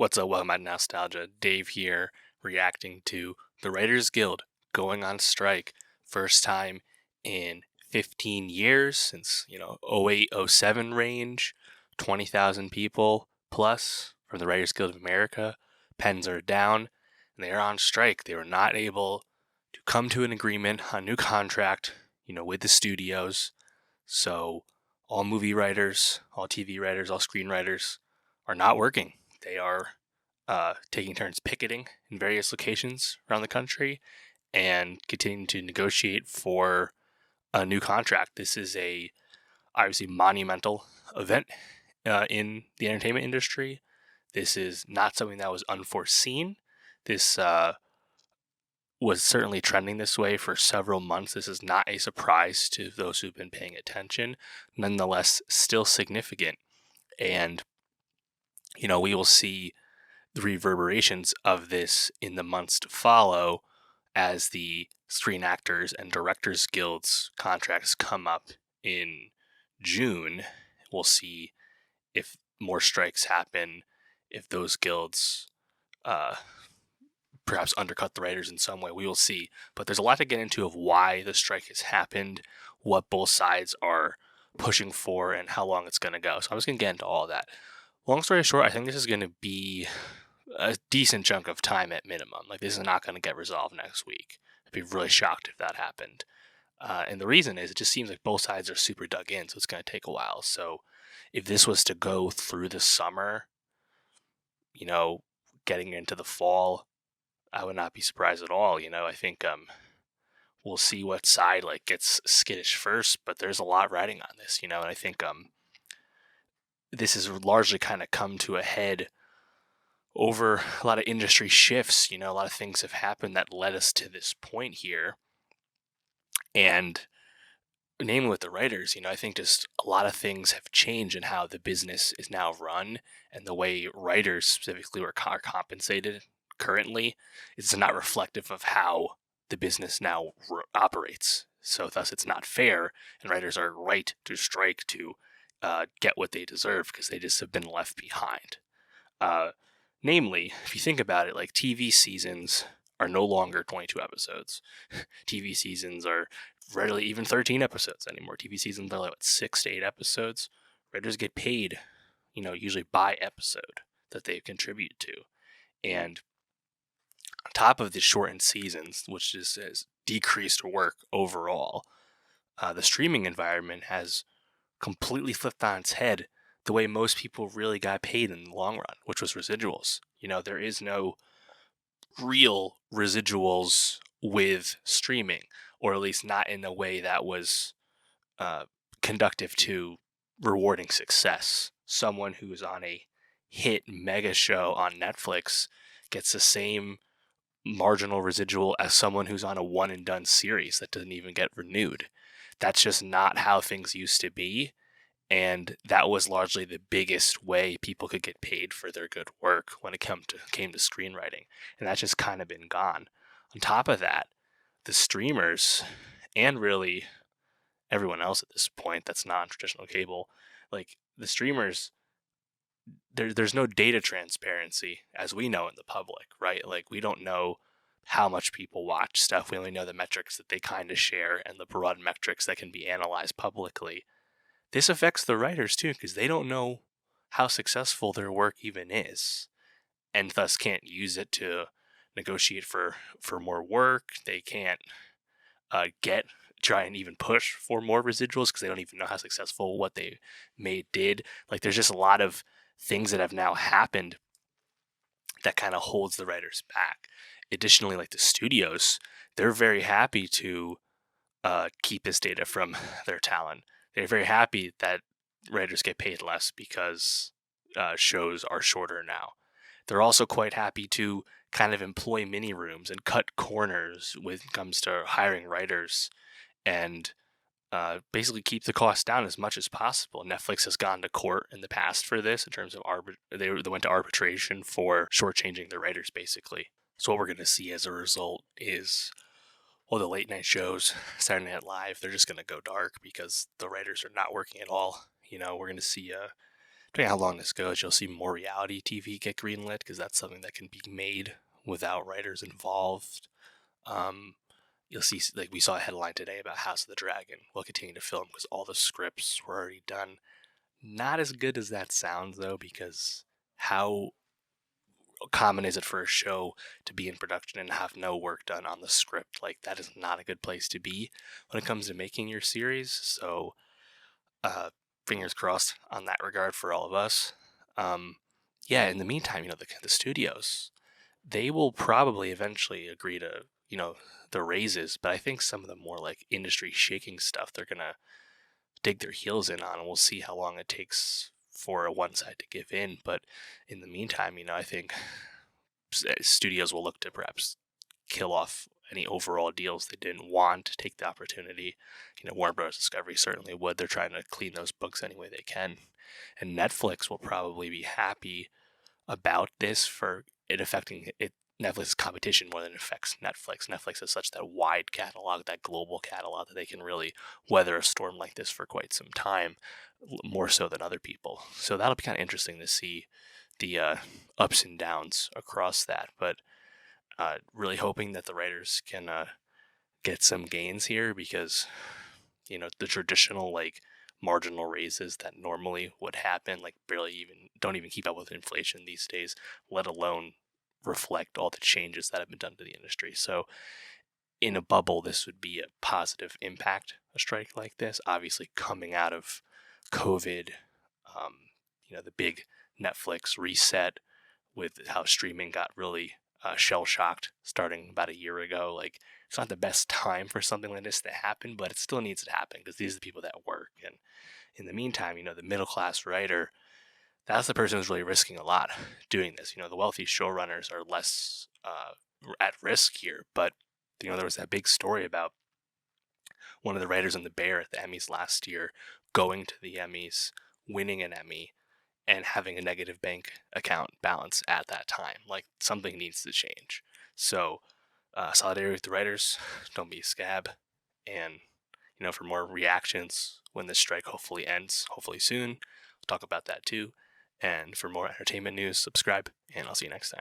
What's up? Welcome back to Nowstalgia. Dave here, reacting to the Writers Guild going on strike. First time in 15 years since, 08, 07 range. 20,000 people plus from the Writers Guild of America. Pens are down, and they are on strike. They were not able to come to an agreement on a new contract, with the studios. So all movie writers, all TV writers, all screenwriters are not working. They are taking turns picketing in various locations around the country and continuing to negotiate for a new contract. This is a obviously monumental event in the entertainment industry. This is not something that was unforeseen. This was certainly trending this way for several months. This is not a surprise to those who've been paying attention. Nonetheless, still significant. And, we will see the reverberations of this in the months to follow as the Screen Actors and Directors Guilds contracts come up in June. We'll see if more strikes happen, if those guilds perhaps undercut the writers in some way. We will see. But there's a lot to get into of why the strike has happened, what both sides are pushing for, and how long it's going to go. So I'm just going to get into all of that. Long story short, I think this is going to be a decent chunk of time at minimum. Like, this is not going to get resolved next week. I'd be really shocked if that happened. And the reason is it just seems like both sides are super dug in, so it's going to take a while. So if this was to go through the summer, getting into the fall, I would not be surprised at all. I think we'll see what side gets skittish first, but there's a lot riding on this, and I think this has largely kind of come to a head over a lot of industry shifts. A lot of things have happened that led us to this point here. And namely with the writers, I think just a lot of things have changed in how the business is now run, and the way writers specifically are compensated currently is not reflective of how the business now operates. So thus it's not fair, and writers are right to strike to get what they deserve because they just have been left behind. Namely, if you think about it, TV seasons are no longer 22 episodes. TV seasons are rarely even 13 episodes anymore. TV seasons are 6 to 8 episodes. Writers get paid, usually by episode that they contribute to. And on top of the shortened seasons, which just has decreased work overall, the streaming environment has completely flipped on its head the way most people really got paid in the long run, which was residuals. There is no real residuals with streaming, or at least not in a way that was conductive to rewarding success. Someone who's on a hit mega show on Netflix gets the same marginal residual as someone who's on a one and done series that doesn't even get renewed. That's just not how things used to be. And that was largely the biggest way people could get paid for their good work when it came to screenwriting. And that's just kind of been gone. On top of that, the streamers, and really everyone else at this point that's non-traditional cable, the streamers, there's no data transparency as we know in the public, right? We don't know how much people watch stuff. We only know the metrics that they kind of share and the broad metrics that can be analyzed publicly. This affects the writers too, because they don't know how successful their work even is, and thus can't use it to negotiate for more work. They can't try and even push for more residuals because they don't even know how successful what they made did. There's just a lot of things that have now happened that kind of holds the writers back. Additionally, the studios, they're very happy to keep this data from their talent. They're very happy that writers get paid less because shows are shorter now. They're also quite happy to kind of employ mini rooms and cut corners when it comes to hiring writers, and basically keep the cost down as much as possible. Netflix has gone to court in the past for this in terms of they went to arbitration for shortchanging their writers, basically. So what we're going to see as a result is, the late night shows, Saturday Night Live, they're just going to go dark because the writers are not working at all. We're going to see depending on how long this goes, you'll see more reality TV get greenlit because that's something that can be made without writers involved. Um, you'll see, like we saw a headline today about House of the Dragon will continue to film because all the scripts were already done. Not as good as that sounds though, because how common is it for a show to be in production and have no work done on the script? Like that is not a good place to be when it comes to making your series. So uh, fingers crossed on that regard for all of us. Um, yeah, in the meantime, the studios, they will probably eventually agree to, the raises, but I think some of the more like industry shaking stuff, they're going to dig their heels in on, and we'll see how long it takes for one side to give in. But in the meantime, I think studios will look to perhaps kill off any overall deals they didn't want, to take the opportunity. Warner Bros. Discovery certainly would. They're trying to clean those books any way they can. And Netflix will probably be happy about this for it affecting it. Netflix's competition more than it affects Netflix. Netflix has such that wide catalog, that global catalog, that they can really weather a storm like this for quite some time, more so than other people. So that'll be kind of interesting to see the ups and downs across that. But really hoping that the writers can get some gains here, because the traditional like marginal raises that normally would happen like barely even don't even keep up with inflation these days, let alone reflect all the changes that have been done to the industry. So in a bubble, this would be a positive impact, a strike like this. Obviously coming out of COVID, um, the big Netflix reset with how streaming got really shell shocked starting about a year ago. Like, it's not the best time for something like this to happen, but it still needs to happen because these are the people that work. And in the meantime, the middle class writer, that's the person who's really risking a lot doing this. The wealthy showrunners are less at risk here, but there was that big story about one of the writers on The Bear at the Emmys last year going to the Emmys, winning an Emmy, and having a negative bank account balance at that time. Like, something needs to change. So, solidarity with the writers. Don't be a scab. And, for more reactions when this strike hopefully ends, hopefully soon, we'll talk about that too. And for more entertainment news, subscribe, and I'll see you next time.